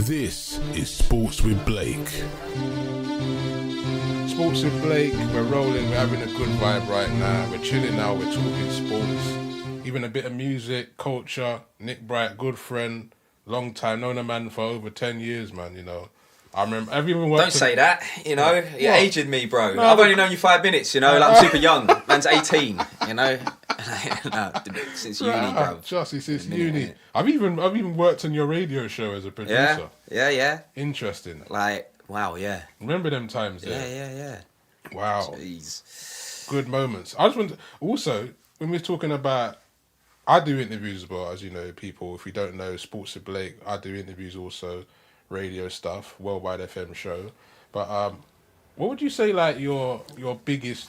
This is Sports with Blake. Sports with Blake, we're rolling, we're having a good vibe right now. We're chilling now, we're talking sports. Even a bit of music, culture. Nick Bright, good friend, long time, known a man for over 10 years, man, you know. I remember, have you even worked... Don't say that, you know. You're aging me, bro. No, I've only known you 5 minutes, you know. Like, I'm super young. Man's 18, you know. No, since uni, bro. Just since uni. I've even worked on your radio show as a producer. Yeah. Interesting. Like, wow, yeah. Remember them times there? Yeah. Wow. Jeez. Good moments. I just want to, also, when we're talking about, I do interviews as well, as you know, people. If you don't know, Sports with Blake, I do interviews also, radio stuff, Worldwide FM show. But what would you say, like, your biggest,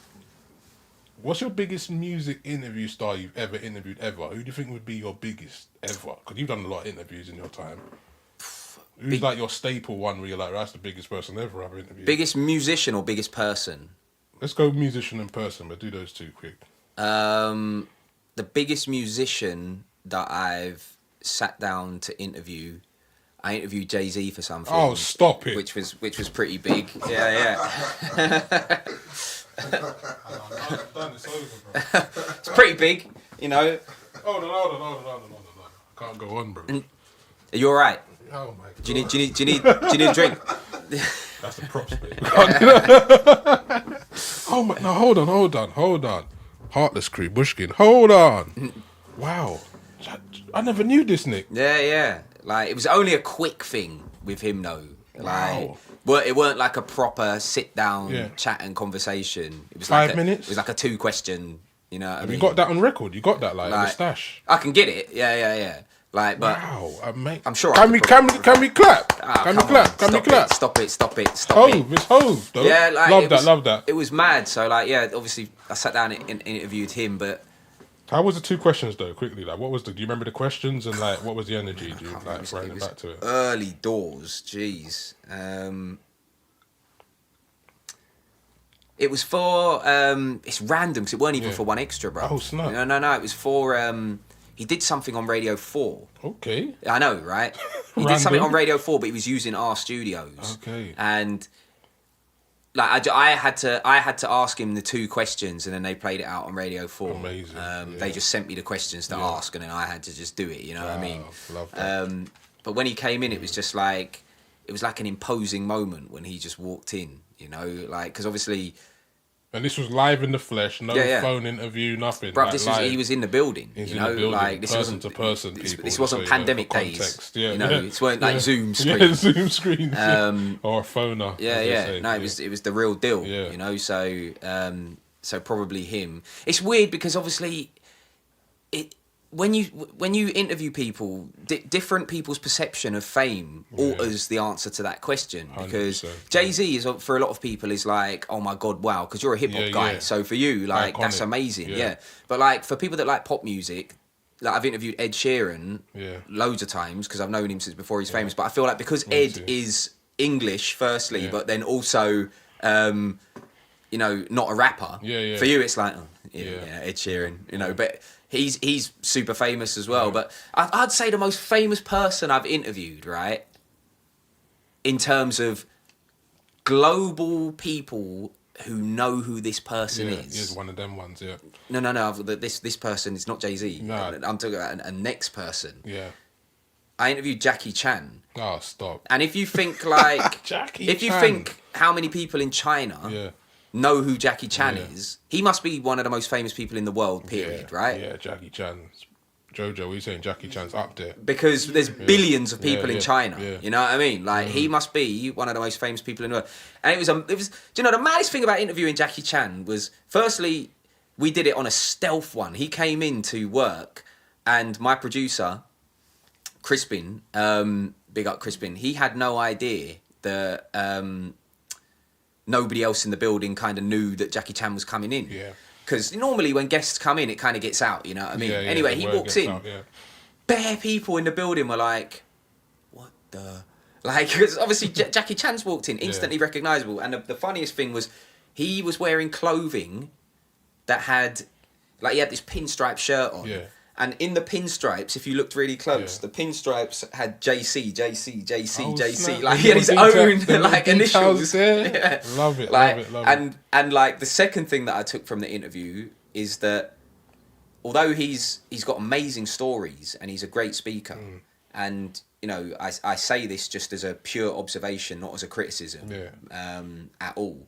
what's your biggest music interview star you've ever interviewed ever? Who do you think would be your biggest ever? Because you've done a lot of interviews in your time. Who's like your staple one where you're like, that's the biggest person ever I've interviewed? Biggest musician or biggest person? Let's go musician and person, but do those two quick. The biggest musician that I've sat down to interview, I interviewed Jay-Z for something. Oh, stop it. Which was pretty big. Yeah. It's pretty big, you know. Hold on. Can't go on, bro. Are you alright? Oh my God. Do you need a drink? That's the props bit. Oh my, no, hold on. Heartless Crew, Bushkin, hold on. Wow. I never knew this, Nick. Yeah. Like, it was only a quick thing with him, though. Like, well, it weren't like a proper sit-down chat and conversation. It was 5 minutes? It was like a 2-question, you know what I mean? You got that on record? You got that, like in the stash? I can get it, yeah. Like, but wow, mate. I'm sure. Can we clap? Can we clap? Stop it. Hove, it's Hove, though. Yeah, like, love that. It was mad. So, like, yeah, obviously, I sat down and interviewed him, but. How was the 2 questions though? Quickly, like, what was do you remember the questions and like what was the energy? Do you like running back to it? Early doors, jeez. It was for it's random because it weren't even for 1Xtra, bro. Oh snap! No. It was for he did something on Radio 4. Okay. I know, right? He did something on Radio 4, but he was using our studios. Okay. And like I had to ask him the 2 questions, and then they played it out on Radio 4. Amazing. They just sent me the questions to ask, and then I had to just do it. You know what I mean? Love that. But when he came in, it was just like it was like an imposing moment when he just walked in. You know, like because obviously. And this was live in the flesh, no phone interview, nothing. Bro, like, he was in the building. He's you know, in the building, like this person wasn't to person. This wasn't pandemic days. Yeah, you know, it weren't like Zoom screens. Yeah, Zoom screens. or a phoner. Yeah. No, it was the real deal. Yeah. You know, so probably him. It's weird because obviously, when you interview people, different people's perception of fame alters the answer to that question. Because Jay-Z is, for a lot of people, is like, oh my God, wow, because you're a hip hop guy. So for you, like, iconic. That's amazing. Yeah. But like for people that like pop music, like I've interviewed Ed Sheeran loads of times because I've known him since before he's famous. But I feel like because Ed is English, firstly, but then also, you know, not a rapper. For you, it's like, Ed Sheeran, you know, but. He's super famous as well, but I'd say the most famous person I've interviewed, right, in terms of global people who know who this person is. He's one of them ones, No. This person is not Jay-Z. No. I'm talking about a next person. Yeah. I interviewed Jackie Chan. Oh, stop. And if you think like... Jackie Chan. You think how many people in China... know who Jackie Chan is. He must be one of the most famous people in the world, period, right? Yeah, Jackie Chan. Jojo, what are you saying? Jackie Chan's up there. Because there's billions of people in China. You know what I mean? Like, he must be one of the most famous people in the world. And it was, do you know, the maddest thing about interviewing Jackie Chan was, firstly, we did it on a stealth one. He came in to work, and my producer, Crispin, big up Crispin, he had no idea that... nobody else in the building kind of knew that Jackie Chan was coming in. Yeah. Because normally when guests come in, it kind of gets out, you know what I mean? Anyway, he walks in. Bare people in the building were like, what the... Like, because obviously Jackie Chan's walked in, instantly recognisable. And the funniest thing was he was wearing clothing that had... Like, he had this pinstripe shirt on. Yeah. And in the pinstripes, if you looked really close, Yeah. the pinstripes had JC, JC, JC, Oh, JC. snap. Like The he had his little own the little like details initials. there. Yeah. Love it, Like, love it, love it. and like the second thing that I took from the interview is that although he's got amazing stories and he's a great speaker, and you know I say this just as a pure observation, not as a criticism, at all,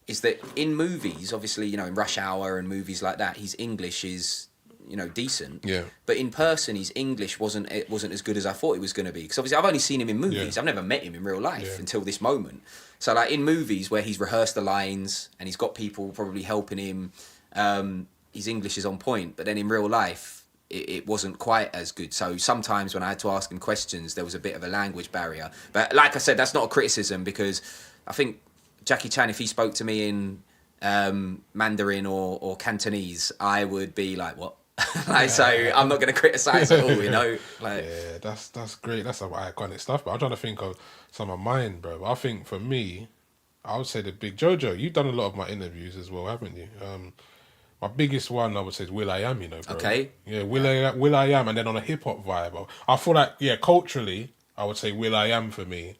is that in movies, obviously, you know, in Rush Hour and movies like that, his English is, you know, decent. Yeah. But in person, his English wasn't as good as I thought it was going to be. Because obviously, I've only seen him in movies. Yeah. I've never met him in real life Yeah. until this moment. So, like in movies where he's rehearsed the lines and he's got people probably helping him, his English is on point. But then in real life, it wasn't quite as good. So sometimes when I had to ask him questions, there was a bit of a language barrier. But like I said, that's not a criticism, because I think Jackie Chan, if he spoke to me in Mandarin or Cantonese, I would be like, what? Like, so I'm not going to criticize at all, you know? Like, Yeah, that's great. That's some iconic stuff. But I'm trying to think of some of mine, bro. I think for me, I would say the big Jojo. You've done a lot of my interviews as well, haven't you? My biggest one, I would say, is Will I Am. You know, bro. Okay. Yeah, Will I Am, and then on a hip hop vibe, I feel like culturally, I would say Will I Am for me,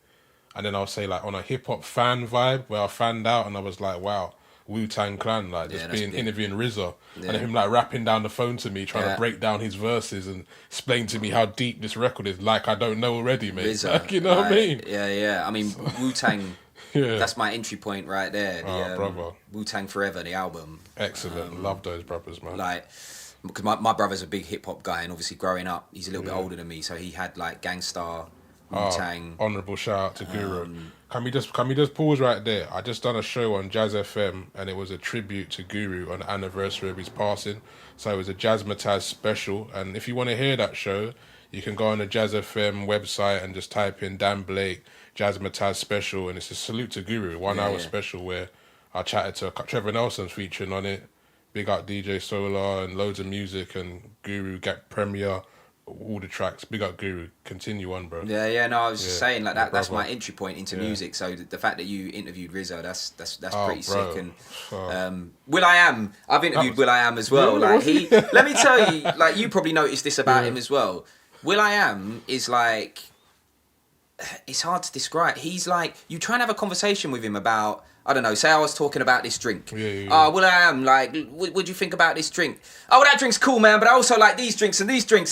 and then I would say like on a hip hop fan vibe where I fanned out and I was like, wow. Wu-Tang Clan, like just being interviewing RZA and him like rapping down the phone to me, trying to break down his verses and explain to me how deep this record is, like I don't know already, mate. RZA, Like, you know what I mean? Yeah. I mean, Wu-Tang, Yeah. that's my entry point right there. The, brother. Wu-Tang Forever, the album. Excellent. Love those brothers, man. Like, because my brother's a big hip-hop guy, and obviously growing up, he's a little bit older than me, so he had like Gangstar, Wu-Tang. Honourable shout out to Guru. Can we just pause right there? I just done a show on Jazz FM and it was a tribute to Guru on the anniversary of his passing. So it was a Jazzmatazz special, and if you want to hear that show, you can go on the Jazz FM website and just type in Dan Blake Jazzmatazz special, and it's a salute to Guru, 1 hour special where I chatted to Trevor Nelson's featuring on it. Big up DJ Solar and loads of music, and Guru get premiere. All the tracks, big up Guru. Continue on, bro. Yeah. No, I was just saying like that. That's brother. my entry point into music. So the fact that you interviewed RZA, that's pretty bro. sick. And Will I Am, I've interviewed Will I Am as well. Yeah, Like he, let me tell you, like you probably noticed this about him as well. Will I Am is like, it's hard to describe. He's like, you try and have a conversation with him about, I don't know, say I was talking about this drink. Will I Am, like, what do you think about this drink? Oh, that drink's cool, man, but I also like these drinks, and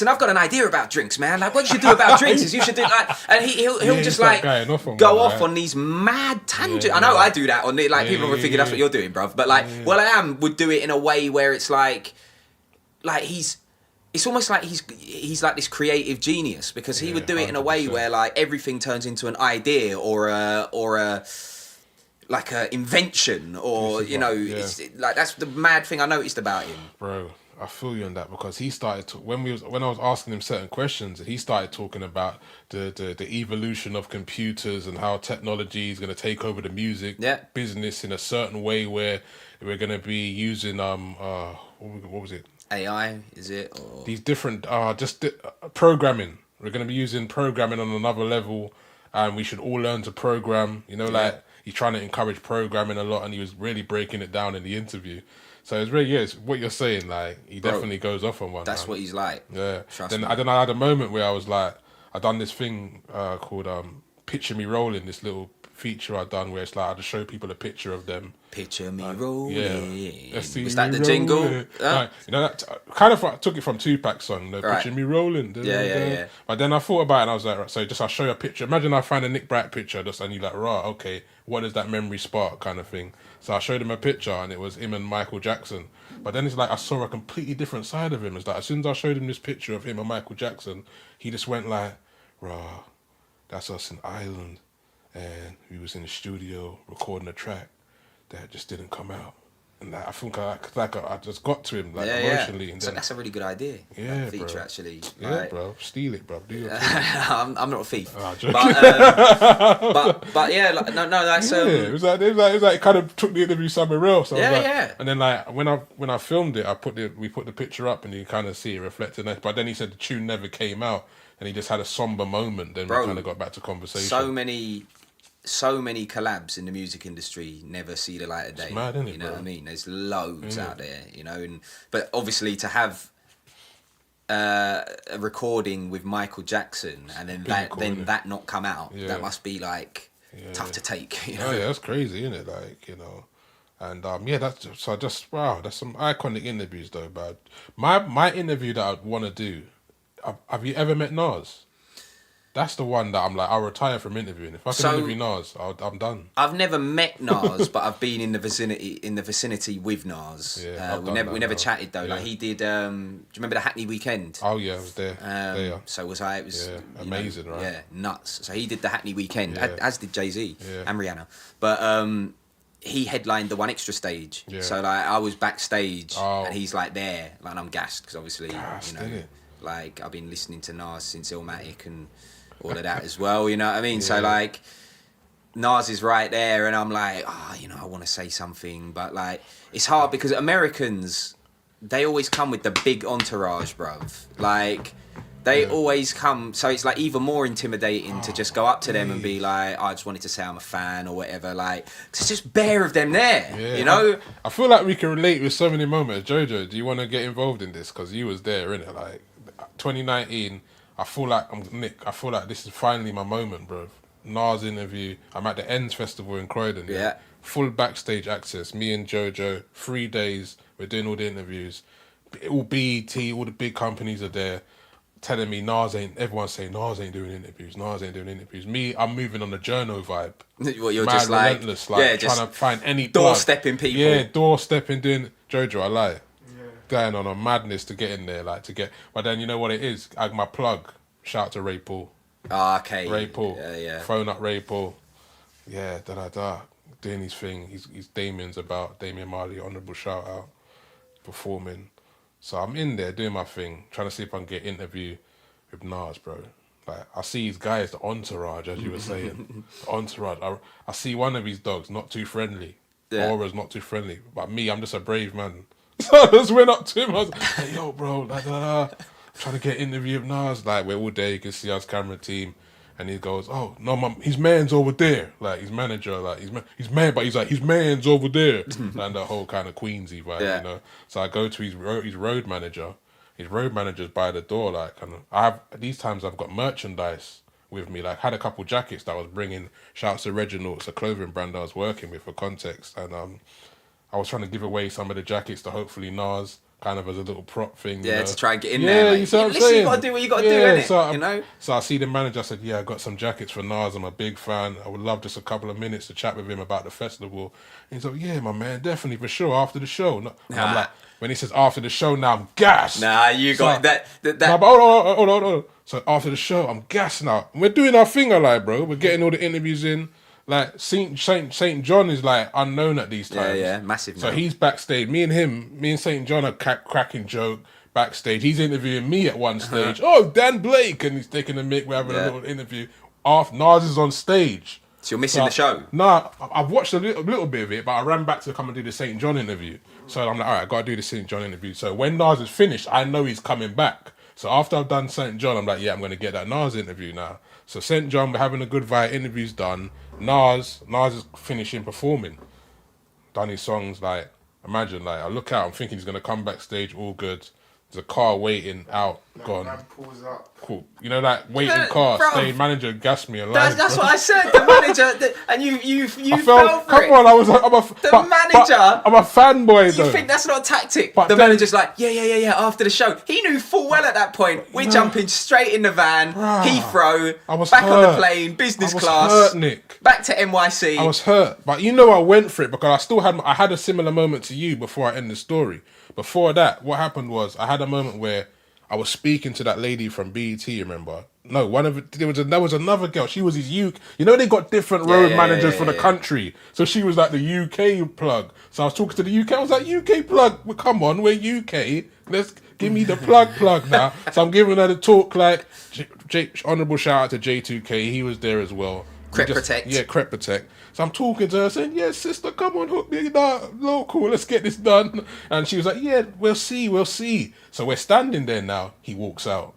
I've got an idea about drinks, man. Like, what you should do about drinks is you should do, like, and he'll just, like, go off on these mad tangents. I know I do that on it, like, people will figure that's what you're doing, bruv. But, like, Will I Am would do it in a way where it's like it's almost like he's like this creative genius, because he would do it in a way 100%. where like everything turns into an idea or a like a invention, or you know, it's like that's the mad thing I noticed about him. Bro, I feel you on that, because he started to, when I was asking him certain questions, he started talking about the evolution of computers and how technology is going to take over the music business in a certain way, where we're going to be using what was it? AI, is it? Or... These different programming. We're going to be using programming on another level, and we should all learn to program. You know, like he's trying to encourage programming a lot, and he was really breaking it down in the interview. So it's really, it's what you're saying. Like he definitely goes off on one. That's what he's like. Yeah. Trust me. I had a moment where I was like, I done this thing called Picture Me Rolling. This little feature I done where it's like I just show people a picture of them. Picture me rolling. Yeah. Was that the jingle? Like, you know, that kind of I took it from Tupac's song. Picture me rolling. Yeah. But then I thought about it and I was like, right, so just I'll show you a picture. Imagine I find a Nick Bright picture and you're like, right, okay, what does that memory spark kind of thing? So I showed him a picture and it was him and Michael Jackson. But then it's like I saw a completely different side of him. It's like as soon as I showed him this picture of him and Michael Jackson, he just went like, rah, that's us in Ireland. And we was in the studio recording a track that just didn't come out. And I think I just got to him emotionally. And so then, that's a really good idea. Yeah, that feature bro. actually. Yeah, like, bro. Steal it, bro. Do your thing. I'm not a thief. Oh, joking. But yeah, like, no, that's it was like it kind of took the interview somewhere else. I was like, yeah. And then like when I filmed it, we put the picture up and you kind of see it reflected. But then he said the tune never came out, and he just had a somber moment. Then we kind of got back to conversation. So many collabs in the music industry never see the light of day. It's mad, isn't it, you know bro? what I mean? There's loads out there, you know. But obviously to have a recording with Michael Jackson and then Pinnacle, then innit? that not come out. Yeah. That must be like tough to take. You know? Oh yeah, that's crazy, isn't it? Like, you know, and yeah, that's so just wow, that's some iconic interviews though. But my interview that I'd want to do, have you ever met Nas? That's the one that I'm like, I'll retire from interviewing. If I can So- interview Nas, I'm done. I've never met Nas, but I've been in the vicinity with Nas. Yeah, I've we done never that we never now. chatted though. Like Yeah. he did. Do you remember the Hackney Weekend? Oh yeah, I was there. There. So was I. It was Yeah, you know, amazing, right? Yeah, nuts. So he did the Hackney Weekend, Yeah. as did Jay-Z Yeah. and Rihanna. But he headlined the One Extra stage. Yeah. So like I was backstage Oh. and he's like there, like and I'm gassed because obviously Gassed, you know, innit? like I've been listening to Nas since Illmatic and all of that as well. You know what I mean? So Yeah. like. Nas is right there, and I'm like, you know, I want to say something, but like, it's hard because Americans, they always come with the big entourage, bruv. Like, they always come, so it's like even more intimidating to just go up to them and be like, I just wanted to say I'm a fan or whatever. Like, 'cause it's just bare of them there, Yeah, you know? I feel like we can relate with so many moments. Jojo, do you want to get involved in this? Because you was there, innit? Like, 2019, I feel like I feel like this is finally my moment, bro. Nas interview. I'm at the Ends Festival in Croydon. Yeah. Full backstage access. Me and Jojo, 3 days. We're doing all the interviews. All BET, all the big companies are there, telling me everyone's saying Nas ain't doing interviews. Nas ain't doing interviews. Me, I'm moving on the journo vibe. What you're Mad just like, relentless, like yeah, just trying to find any plug. doorstepping people. Yeah, doorstepping, doing Jojo. I lie. Going on a madness to get in there, like to get. But then you know what it is. My plug. Shout out to Ray Paul. Okay. Ray Paul. Yeah. Phone up Ray Paul. Yeah, doing his thing. He's Damian Marley, honourable shout out, performing. So I'm in there doing my thing, trying to see if I can get an interview with Nas, bro. Like I see his guys, the entourage, as you were saying, the entourage. I see one of his dogs not too friendly. Yeah. Aura's not too friendly, but me, I'm just a brave man. So I just went up to him. I was like, "Hey, yo, bro, trying to get an interview with Nas." Like we're all there. You can see us camera team. And he goes, "Oh no, his man's over there." Like his manager, like his man, but he's like his man's over there, and the whole kind of Queensy vibe, Yeah. you know. So I go to his road manager. His road manager's by the door, like, and these times I've got merchandise with me. Like, had a couple jackets that I was bringing. Shouts to Reginald, it's a clothing brand I was working with for context, and I was trying to give away some of the jackets to hopefully Nas. Kind of as a little prop thing, Yeah, you know? to try and get in there. Like, you see what I'm listen, saying? you gotta do what you gotta do, innit? So you know? So I see the manager. I said, "Yeah, I got some jackets for Nas. I'm a big fan. I would love just a couple of minutes to chat with him about the festival." And he's like, "Yeah, my man, definitely for sure. After the show." No, and I'm like, when he says after the show, now I'm gassed. Nah, you got that. No, but hold on. So after the show, I'm gassed now. We're doing our thing, like, bro. We're getting all the interviews in. Like Saint John is like unknown at these times. Yeah, massive. So now. he's backstage. Me and Saint John are cracking joke backstage. He's interviewing me at one stage. Oh, Dan Blake, and he's taking a mic. We're having a little interview. Nas is on stage. So you're missing the show. Nah, I've watched a little bit of it, but I ran back to come and do the Saint John interview. So I'm like, all right, I got to do the Saint John interview. So when Nas is finished, I know he's coming back. So after I've done Saint John, I'm like, yeah, I'm going to get that Nas interview now. So Saint John, we're having a good vibe. Interview's done. Nas is finishing performing. Done his songs, like, imagine, like, I look out, I'm thinking he's going to come backstage, all good. There's a car waiting out, gone. Man pulls up. Cool. You know, like, waiting Yeah, car, bruv. stage manager gassed me alive. That's bro. what I said. The manager, and you I fell felt, for come it. on, I was like, manager- I'm a fanboy though. You think that's not a tactic? But The then- manager's like, yeah. After the show, he knew full well at that point. We're jumping straight in the van, Bruh. Heathrow, I was back on the hurt. plane, business I was class, hurt, Nick. back to NYC. I was hurt, but you know I went for it because I had a similar moment to you before I end the story. Before that, what happened was I had a moment where I was speaking to that lady from BET. Remember? No, there was another girl. She was his UK. You know they got different road managers for the country. So she was like the UK plug. So I was talking to the UK. I was like, UK plug. Well, come on, we're UK. Let's give me the plug now. So I'm giving her the talk like honourable shout out to J2K. He was there as well. Crep Protect. Yeah, Crep Protect. So I'm talking to her saying, yeah, sister, come on, hook me local, let's get this done. And she was like, yeah, we'll see. So we're standing there now. He walks out.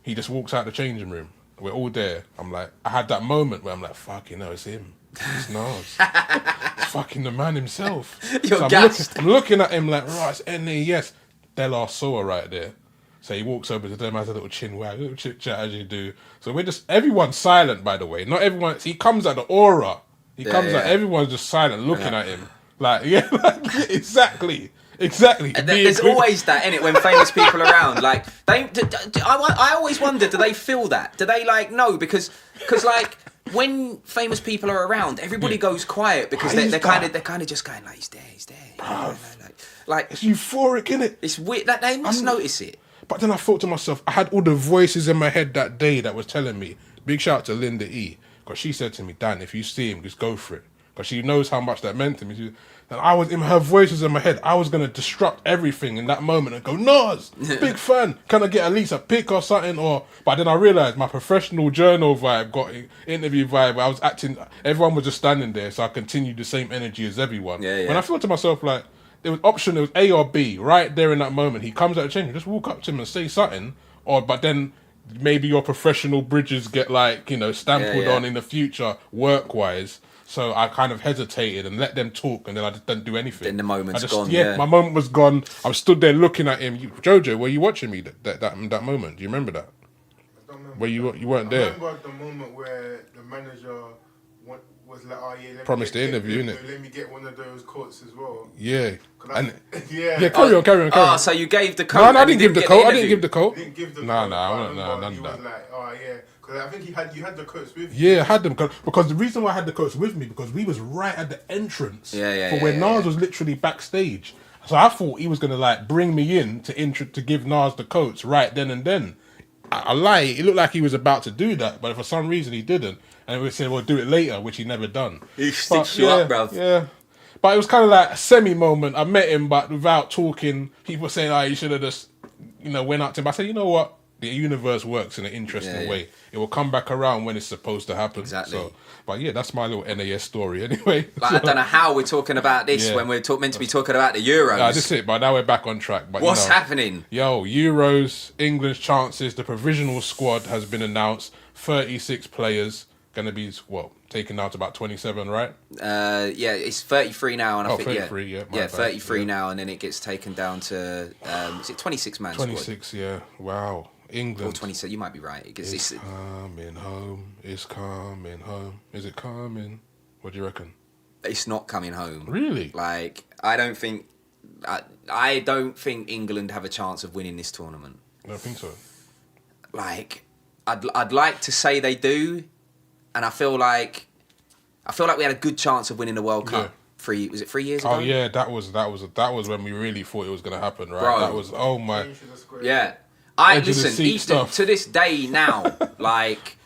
He just walks out the changing room. We're all there. I'm like, I had that moment where I'm like, fucking hell, it's him. It's Nas. It's fucking the man himself. You're so gassed. I'm looking at him like, right, it's NAS. Del Soa right there. So he walks over to them, has a little chin wag, little chit chat as you do. So everyone's silent, by the way. Not everyone. He comes at the aura. Everyone's just silent, looking at him. Like, exactly. And there's always that in it when famous people are around. Like, I always wonder, do they feel that? Do they like no? Because like when famous people are around, everybody goes quiet because they're kind of just going like, he's there. Like it's euphoric, innit? It's weird that they must notice it. But then I thought to myself, I had all the voices in my head that day that was telling me. Big shout out to Linda E, because she said to me, Dan, if you see him, just go for it, because she knows how much that meant to me. And I was in her voices in my head. I was gonna disrupt everything in that moment and go, Nas, big fan. Can I get at least a pic or something? But then I realized my professional journal vibe got interview vibe. I was acting. Everyone was just standing there, so I continued the same energy as everyone. When I thought to myself like, there was A or B right there in that moment. He comes out of change, just walk up to him and say something. But then maybe your professional bridges get like stamped on in the future work wise. So I kind of hesitated and let them talk, and then I just didn't do anything. Then the moment's gone. My moment was gone. I was stood there looking at him. Jojo, were you watching me that moment? Do you remember that? I don't remember. Where you weren't there? I remember the moment where the manager was like, "Oh yeah, promised the interview, innit? Let me get one of those coats as well." Yeah. Yeah. Carry on. So you gave the coat? No, I didn't give the coat. I didn't give the coat. Didn't give the No, coat. none of He that. was like, "Oh yeah," because I think you had the coats with you. Yeah, I had them because the reason why I had the coats with me because we was right at the entrance for where Nas was literally backstage. So I thought he was gonna like bring me in to give Nas the coats right then and then. I lie. It looked like he was about to do that, but for some reason he didn't. And we said, "We'll do it later," which he never done. He sticks you up, bruv. Yeah. But it was kind of like a semi-moment. I met him, but without talking. People saying, "Oh, you should have just, went up to him." But I said, "You know what? The universe works in an interesting way. It will come back around when it's supposed to happen." Exactly. So, but yeah, that's my little NAS story anyway. Like, I don't know how we're talking about this when we're meant to be talking about the Euros. Nah, that's it. But now we're back on track. But what's happening? Yo, Euros, England's chances. The provisional squad has been announced. 36 players. Going to be, taken down to about 27, right? It's 33 now, and I think 33, yeah, 33 now, and then it gets taken down to is it 26 man? 26, squad? Yeah. Wow, England. Or 27. You might be right. It's coming home. It's coming home. Is it coming? What do you reckon? It's not coming home. Really? Like I don't think England have a chance of winning this tournament. I don't think so. Like I'd like to say they do. And I feel like we had a good chance of winning the World Cup. Yeah. Was it 3 years ago? Oh yeah, that was when we really thought it was gonna happen, right? Bro. That was my. Yeah. Even to this day now, like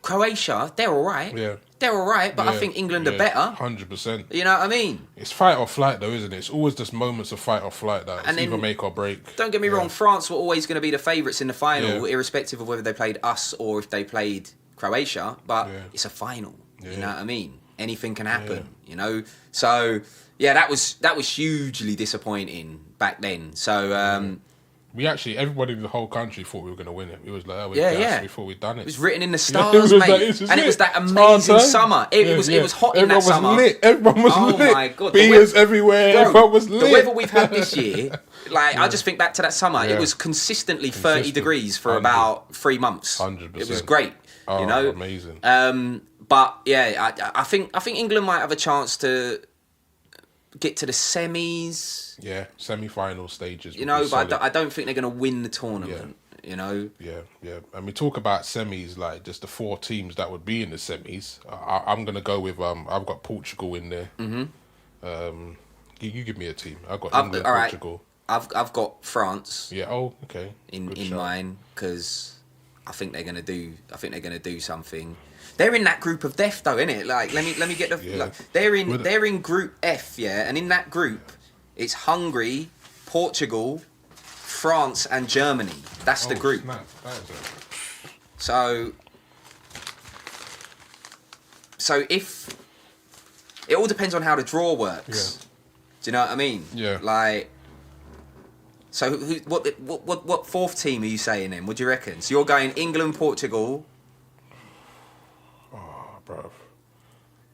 Croatia, they're all right. Yeah. They're all right, but I think England are better. 100%. You know what I mean? It's fight or flight, though, isn't it? It's always just moments of fight or flight that it's either make or break. Don't get me wrong, France were always going to be the favourites in the final, irrespective of whether they played us or if they played Croatia. But it's a final. You know what I mean? Anything can happen. You know. So that was hugely disappointing back then. So. Everybody in the whole country thought we were going to win it. It was like, we thought we'd done it. It was written in the stars, mate. It was that amazing summer. It was hot in that summer. Everyone was lit. Oh my God. Beers everywhere. Everyone was lit. The weather we've had this year, I just think back to that summer. It was consistently 30 degrees for about 3 months. 100%. It was great. Oh, you know? Amazing. But yeah, I think England might have a chance to get to the semis. Yeah, semi-final stages. You know, but I don't think they're going to win the tournament. You know. Yeah. And we talk about semis, like just the 4 teams that would be in the semis. I'm going to go with I've got Portugal in there. Mm-hmm. You give me a team. I've got England, Portugal. I've got France. Yeah. Oh, okay. In mine, because I think they're going to do something. They're in that group of death, though, innit? Like, let me get the. Like, they're in Group F, and in that group, it's Hungary, Portugal, France, and Germany. That's the group. Snap. That is So if it all depends on how the draw works. Yeah. Do you know what I mean? Yeah. Like. So what 4th team are you saying then? What do you reckon? So you're going England, Portugal. Oh, bruv. I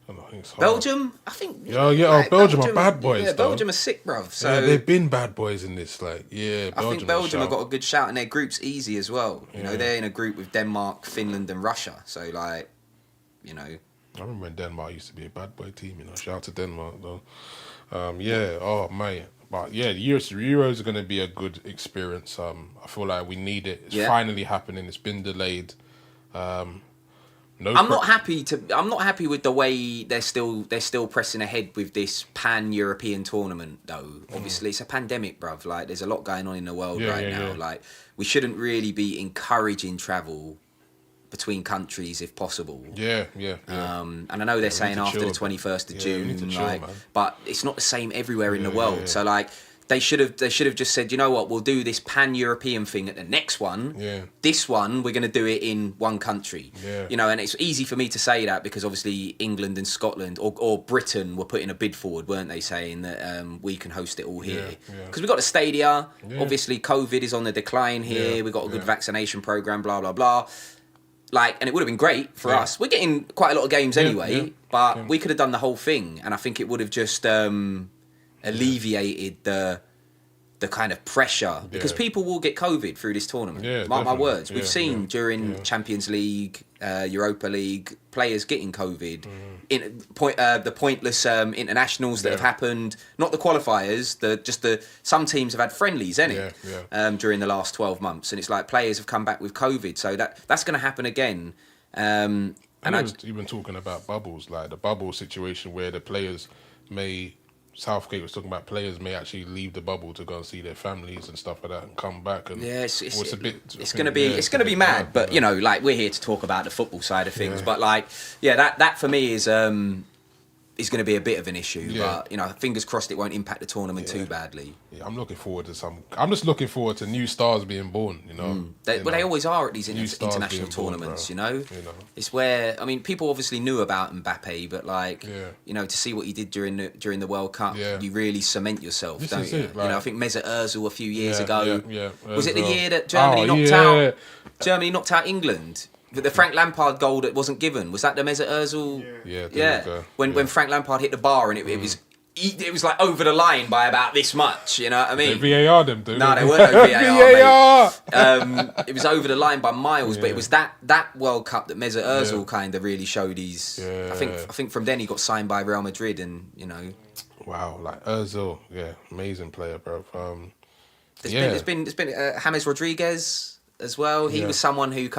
don't know. it's hard. Belgium, I think. Belgium are bad boys. Yeah, though. Belgium are sick, bruv. So yeah, they've been bad boys in this. Like, yeah, I think Belgium Belgium have got a good shout, and their group's easy as well. You know, Yeah. they're in a group with Denmark, Finland, and Russia. So like, you know, I remember when Denmark used to be a bad boy team. You know, shout out to Denmark though. Yeah. Oh mate. But yeah, the Euros are going to be a good experience. I feel like we need it. It's finally happening. It's been delayed. I'm not happy with the way they're still pressing ahead with this pan-European tournament though. Obviously it's a pandemic, bruv. Like there's a lot going on in the world now. Yeah. Like we shouldn't really be encouraging travel between countries if possible. Yeah. And I know they're saying after the 21st of June, we need to chill, man. but it's not the same everywhere in the world. So like they should have just said, you know what, we'll do this pan-European thing at the next one. Yeah. This one we're going to do it in one country. Yeah. You know, and it's easy for me to say that because obviously England and Scotland or Britain were putting a bid forward, weren't they, saying that we can host it all here because we've got the stadia. Yeah. Obviously, COVID is on the decline here. Yeah. We've got a good vaccination program. Blah blah blah. Like, and it would have been great for us. We're getting quite a lot of games anyway, but we could have done the whole thing, and I think it would have just alleviated the kind of pressure because people will get COVID through this tournament. Mark my words. We've seen during Champions League, Europa League, players getting COVID. In the pointless internationals that have happened, not the qualifiers. Some teams have had friendlies, during the last 12 months, and it's like players have come back with COVID. So that's going to happen again. And I was even talking about bubbles, like the bubble situation where the players Southgate was talking about players may actually leave the bubble to go and see their families and stuff like that and come back. And it's going to be mad. mad, but you know, like we're here to talk about the football side of things. But like, that for me is going to be a bit of an issue. But you know, fingers crossed it won't impact the tournament too badly. Yeah, I'm just looking forward to new stars being born. You know, they always are at these international being born, tournaments. bro. You know, it's where people obviously knew about Mbappe, but like you know, to see what he did during the World Cup, you really cement yourself, This don't is you? it, like, I think Mesut Ozil a few years ago. Was it the Ozil. year that Germany knocked out England? The Frank Lampard goal that wasn't given, was that the Mesut Ozil? Yeah. When Frank Lampard hit the bar and it was like over the line by about this much, you know what I mean? They VAR them, dude. No, they weren't no VAR. VAR! It was over the line by miles, but it was that World Cup that Mesut Ozil kind of really showed his. I think from then he got signed by Real Madrid, and you know. Wow, like Ozil, amazing player, bro. There's been James Rodriguez as well. He was someone who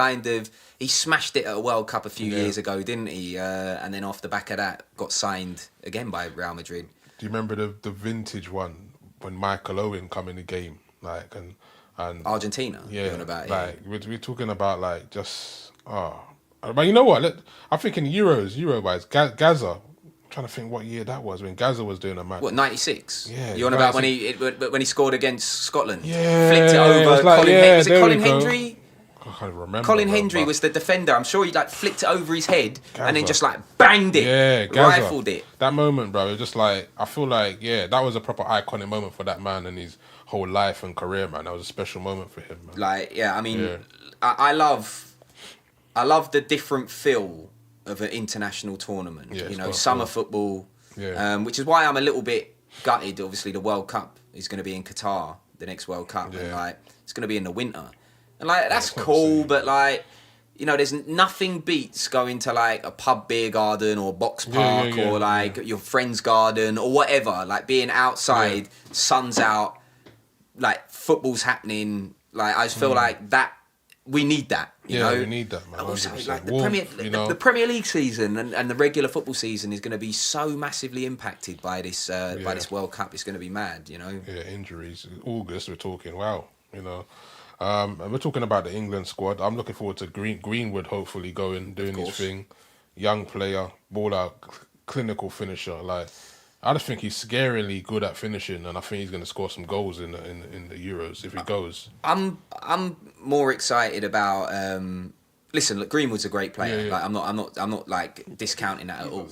he smashed it at a World Cup a few years ago, didn't he? And then off the back of that, got signed again by Real Madrid. Do you remember the vintage one when Michael Owen come in the game, like and Argentina? We're talking about like just but you know what? I think in Euro wise, Gaza. I'm trying to think what year that was when Gaza was doing a match. What, 96? Yeah. You're on about when he scored against Scotland? Yeah. Flicked it over. Was it Colin Hendry? I can't remember. Colin Hendry was the defender. I'm sure he like flicked it over his head and then just like banged it. Yeah, Gaza. Rifled it. That moment, bro, it was just like, I feel like, that was a proper iconic moment for that man and his whole life and career, man. That was a special moment for him, man. Like, I love the different feel of an international tournament. Yeah, you know, summer football. Yeah. Which is why I'm a little bit gutted. Obviously, the World Cup is going to be in Qatar, the next World Cup, and like it's going to be in the winter. And like that's cool, but like, you know, there's nothing beats going to like a pub beer garden or box park or like your friend's garden or whatever. Like being outside, sun's out, like football's happening. Like I just feel like that. We need that, you know. We need that, man. Also, like the the Premier League season and the regular football season is going to be so massively impacted by this World Cup. It's going to be mad, you know. Yeah, injuries. August, we're talking. Wow, you know. And we're talking about the England squad. I'm looking forward to Greenwood hopefully doing his thing. Young player, ball out, clinical finisher. Like, I just think he's scarily good at finishing, and I think he's going to score some goals in the Euros if he goes. I'm more excited about. Listen, look, Greenwood's a great player. Like, I'm not like discounting that at all.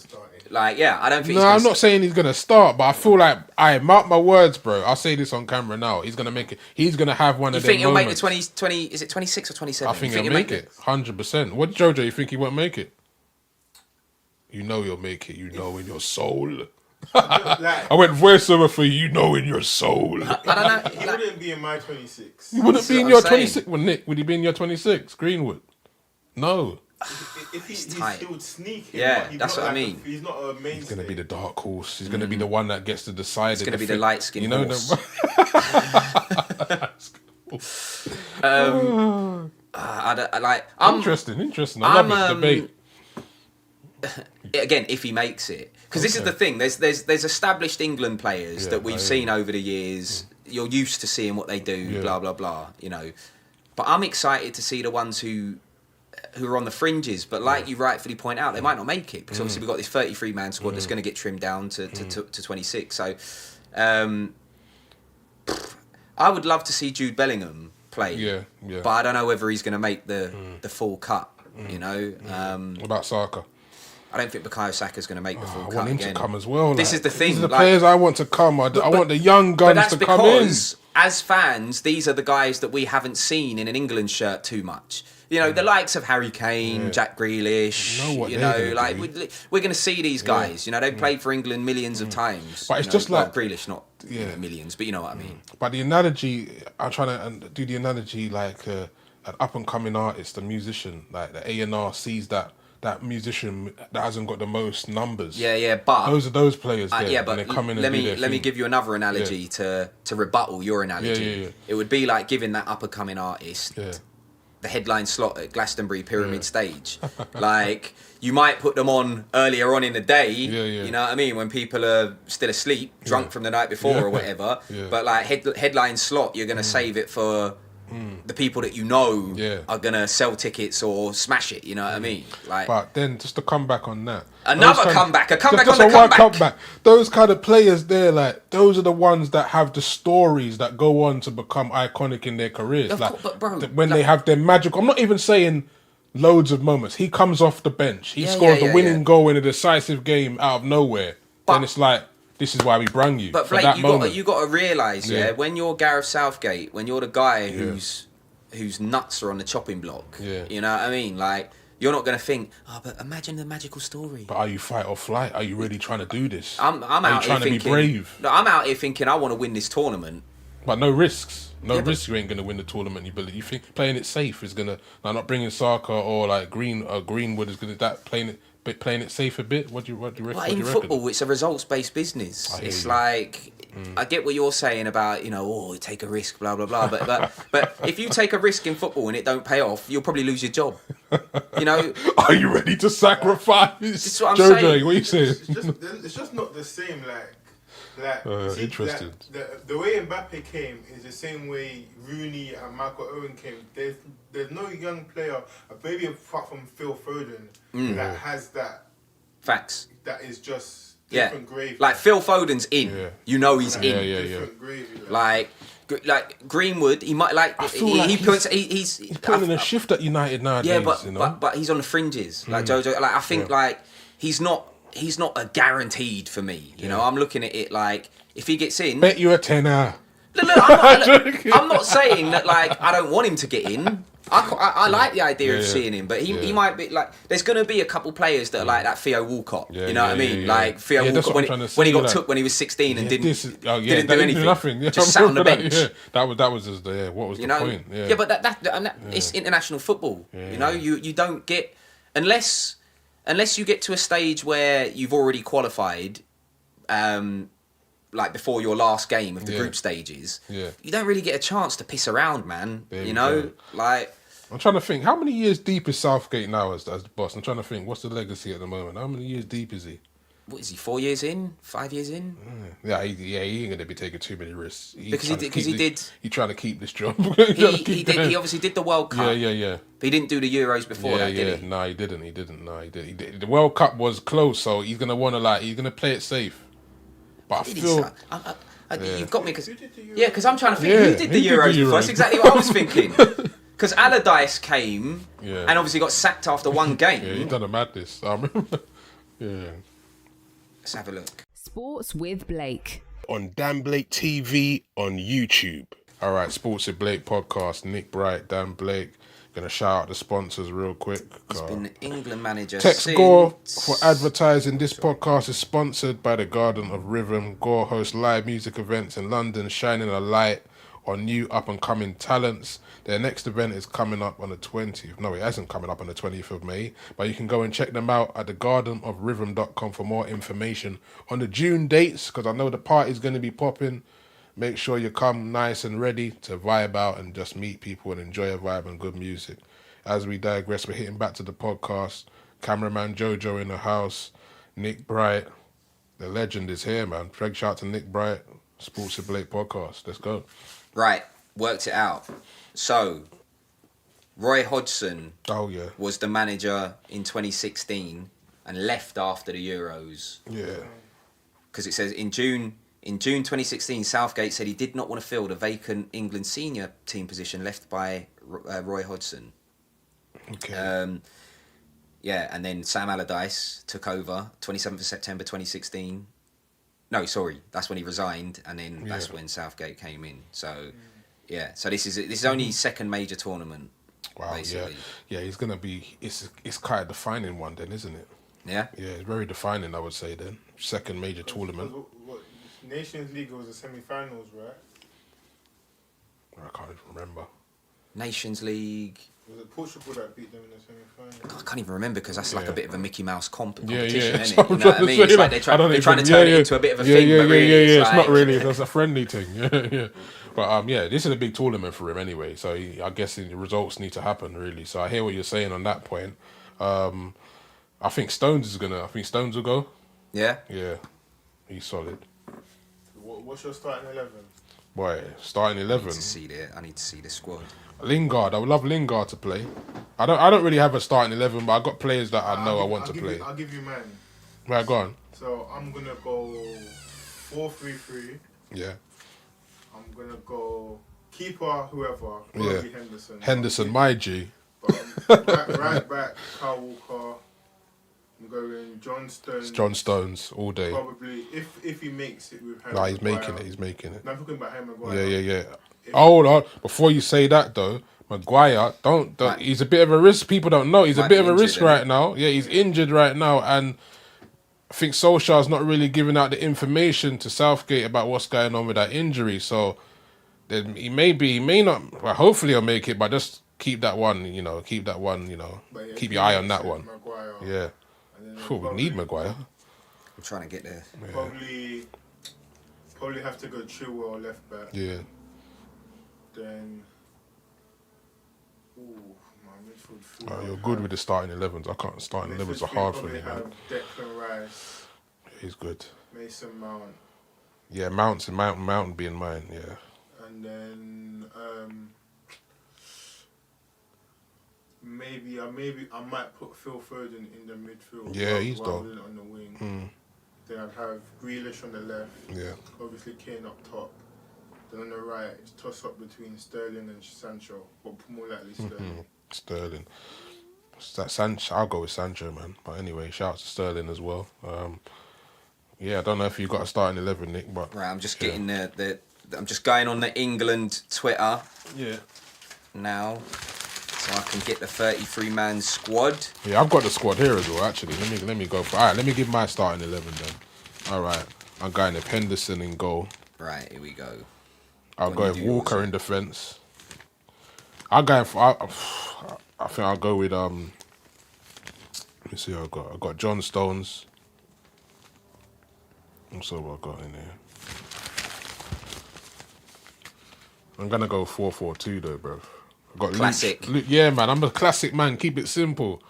Like, I don't think. No, I'm not saying he's gonna start, but I feel like I mark my words, bro. I'll say this on camera now. He's gonna make it. He's gonna have one of them. You think he'll moments. make the 20? Is it 26 or 27? I think he'll make it 100%. What, Jojo? You think he won't make it? You know you'll make it. You know in your soul. Like, I went voiceover for you know in your soul. I don't know. he Like, wouldn't be in my 26. You wouldn't That's be what in I'm your saying. 26. Well, Nick, would he be in your 26? Greenwood? No. If he tight. would sneak him, Yeah, but he's that's not what I like mean. he's not a mainstay. He's going to be the dark horse. He's going to be the one that gets to decide. He's gonna be the light-skinned You know horse. I don't, like. Interesting. I love this debate. Again, if he makes it, because this is the thing. There's established England players Yeah, that we've I seen over the years. You're used to seeing what they do. Yeah. Blah blah blah. You know, but I'm excited to see the ones who are on the fringes. But like you rightfully point out, they might not make it because obviously we've got this 33-man squad that's going to get trimmed down to 26. So, I would love to see Jude Bellingham play. Yeah. But I don't know whether he's going to make the full cut. You know. What about Saka? I don't think Bukayo Saka's going to make the full I cut want him again. to come as well. This is the thing. These are the like- players I want to come. I want the young but guns that's to come in. because, as fans, these are the guys that we haven't seen in an England shirt too much. You know, the likes of Harry Kane, Jack Grealish. You know what you they're know, gonna like do. we're going to see these guys. You know, they've played for England millions of times. But it's you know, just well, like- Grealish, not Yeah. millions, but you know what I mean. But the analogy, I'm trying to do the analogy like an up and coming artist, a musician, like the A&R sees that musician that hasn't got the most numbers. Yeah, but Those are those players there. yeah, and but they come in and let do me their let me thing. give you another analogy to rebuttal your analogy. Yeah. It would be like giving that up and coming artist Yeah. the headline slot at Glastonbury Pyramid Stage. Like, you might put them on earlier on in the day, Yeah. you know what I mean, when people are still asleep, drunk from the night before or whatever. Yeah. But like headline slot, you're going to save it for the people that you know Yeah. are going to sell tickets or smash it, you know what I mean? Like, But then just to come back on that. Another those comeback, a comeback just on the one comeback. Those kind of players there, like, those are the ones that have the stories that go on to become iconic in their careers. Of Like, course, but bro, when they have their magical, I'm not even saying loads of moments. He comes off the bench. He Yeah, scores yeah, the winning yeah. goal in a decisive game out of nowhere. But- then it's like, this is why we brung you. But for Blake, that moment. you got to realise, Yeah. when you're Gareth Southgate, when you're the guy whose nuts are on the chopping block, Yeah. you know what I mean? Like, you're not going to think, oh, but imagine the magical story. But are you fight or flight? Are you really trying to do this? I'm Are you out here trying to thinking, be brave? No, I'm out here thinking I want to win this tournament. But no risks. No Yeah, but- risks. You ain't gonna win the tournament. You believe? You think playing it safe is gonna? Like not bringing Saka or like Greenwood is gonna playing it safe a bit. What do you reckon? But What do in you reckon? football, it's a results-based business. I hear It's you. like, I get what you're saying about, take a risk, blah, blah, blah. But if you take a risk in football and it don't pay off, you'll probably lose your job. You know? Are you ready to sacrifice? That's what I'm Jojo, saying. what are you saying? It's just not the same. See, interesting. The way Mbappe came is the same way Rooney and Michael Owen came. There's no young player, maybe apart from Phil Foden, that has that. Facts. That is just Yeah. different gravy. Like, Phil Foden's in. Yeah. You know he's Yeah, in. yeah. Different gravy. Like, Like Greenwood, he might like. I feel like He's He's putting in a shift at United nowadays. yeah, but, you know? but he's on the fringes. Like Jojo, like I think like he's not a guaranteed for me. You know, I'm looking at it like if he gets in. Bet you a tenner. Look, I'm not saying that like I don't want him to get in. I like the idea of Yeah. seeing him, but he Yeah. might be like. There's going to be a couple players that are like that Theo Walcott. Yeah, you know what I yeah, mean? yeah, Like Theo yeah, that's Walcott what I'm trying to when he say, got like- took when he was 16 and Yeah, didn't that do didn't anything. nothing. Yeah, Just I sat on the remember that, bench. Yeah. That was just what was You the know, point? Yeah, but that it's international football. You know, you don't get unless you get to a stage where you've already qualified, like before your last game of the Yeah. group stages. Yeah. You don't really get a chance to piss around, man. There you we know, go. like I'm trying to think. How many years deep is Southgate now as the boss? I'm trying to think. What's the legacy at the moment? How many years deep is he? what is he? 4 years in? 5 years in? Yeah, he ain't gonna be taking too many risks. Because he did- He's trying to keep this job. He did. He obviously did the World Cup. Yeah. But he didn't do the Euros before that, did he? No, he didn't. No, he did. The World Cup was close, so he's gonna want to he's gonna play it safe. But I Did he, feel son? You've got me because Who did the Euros? yeah, because I'm trying to think Yeah, who did the who did the Euros before. That's Euros? exactly what I was thinking. Because Allardyce came Yeah. and obviously got sacked after one game. yeah, he's done a madness. I remember. Yeah. Let's have a look. Sports with Blake. On Dan Blake TV on YouTube. All right, Sports with Blake podcast. Nick Bright, Dan Blake. Gonna shout out the sponsors real quick. He's been the England manager Tex since... Gore for advertising. This podcast is sponsored by the Garden of Rhythm. Gore hosts live music events in London, shining a light on new up-and-coming talents. Their next event is coming up on the 20th. No, it hasn't coming up on the 20th of May, but you can go and check them out at thegardenofrhythm.com for more information on the June dates, because I know the party's going to be popping. Make sure you come nice and ready to vibe out and just meet people and enjoy a vibe and good music. As we digress, we're hitting back to the podcast. Cameraman Jojo in the house. Nick Bright. The legend is here, man. Big shout out to Nick Bright. Sports with Blake podcast. Let's go. Right, worked it out. So, Roy Hodgson Oh, yeah. was the manager in 2016 and left after the Euros. Yeah. Because it says in June 2016, Southgate said he did not want to fill the vacant England senior team position left by Roy Hodgson. Okay. Yeah, and then Sam Allardyce took over 27th of September 2016. No, sorry, that's when he resigned, and then that's when Southgate came in. So, yeah, so this is only his second major tournament. Wow, basically. yeah. He's going to be... It's quite a defining one then, isn't it? Yeah? Yeah, it's very defining, I would say then. Second major tournament. What, Nations League was the semi-finals, right? I can't even remember. Nations League. Was it Portugal that beat them in the semi-finals? I can't even remember because that's like a bit of a Mickey Mouse competition, Yeah. isn't it? You know what I mean? It's like they're trying to turn it into a bit of a thing, but really It's like... not really. It's a friendly thing. Yeah. But this is a big tournament for him anyway. So I guess the results need to happen really. So I hear what you're saying on that point. I think Stones will go. Yeah? Yeah, he's solid. What's your starting 11? Boy, starting 11. I need to see the squad. Lingard, I would love Lingard to play. I don't really have a starting 11, but I got players that I know I want to play. I'll give you mine. Right, go on. So I'm gonna go 4-3-3. Yeah. I'm gonna go keeper, whoever. Probably Henderson. Henderson, my G. But right back, Kyle Walker. I'm going John Stones. John Stones all day. Probably if he makes it with Harry Nah, he's Maguire. making it. No, I'm talking about Harry Maguire. Yeah. Hold on. Before you say that though, Maguire, don't. He's a bit of a risk. People don't know. He's a bit of a risk right now. Yeah, he's injured right now, and I think Solskjaer's not really giving out the information to Southgate about what's going on with that injury. So then he may not. Well, hopefully he'll make it, but just keep that one. Keep your eye on that one. Maguire. Yeah. We need Maguire. I'm trying to get there. Probably have to go Chilwell left back. Yeah. Then, my midfield. You're good with the starting 11s. I can't. Starting 11s are hard for me, man. Have Declan Rice. He's good. Mason Mount. Yeah, Mountain being mine. Yeah. And then maybe I might put Phil Foden in the midfield. Yeah, he's rather dope. than on the wing. Then I'd have Grealish on the left. Yeah. Obviously Kane up top. Then on the right, it's toss up between Sterling and Sancho, but more likely Sterling. Sterling. I'll go with Sancho, man. But anyway, shout out to Sterling as well. I don't know if you've got a starting 11, Nick, but Right, I'm just getting I'm just going on the England Twitter now, so I can get the 33-man squad. Yeah, I've got the squad here as well. Actually, let me go for. All right, let me give my starting 11 then. All right, I'm going with Henderson in goal. Right, here we go. I'll go with Walker in defence. I think I'll go with Let me see who I got John Stones. What's what I got in here? I'm gonna go 4-4-2 though, bro. I got Classic. Yeah, man. I'm a classic man. Keep it simple.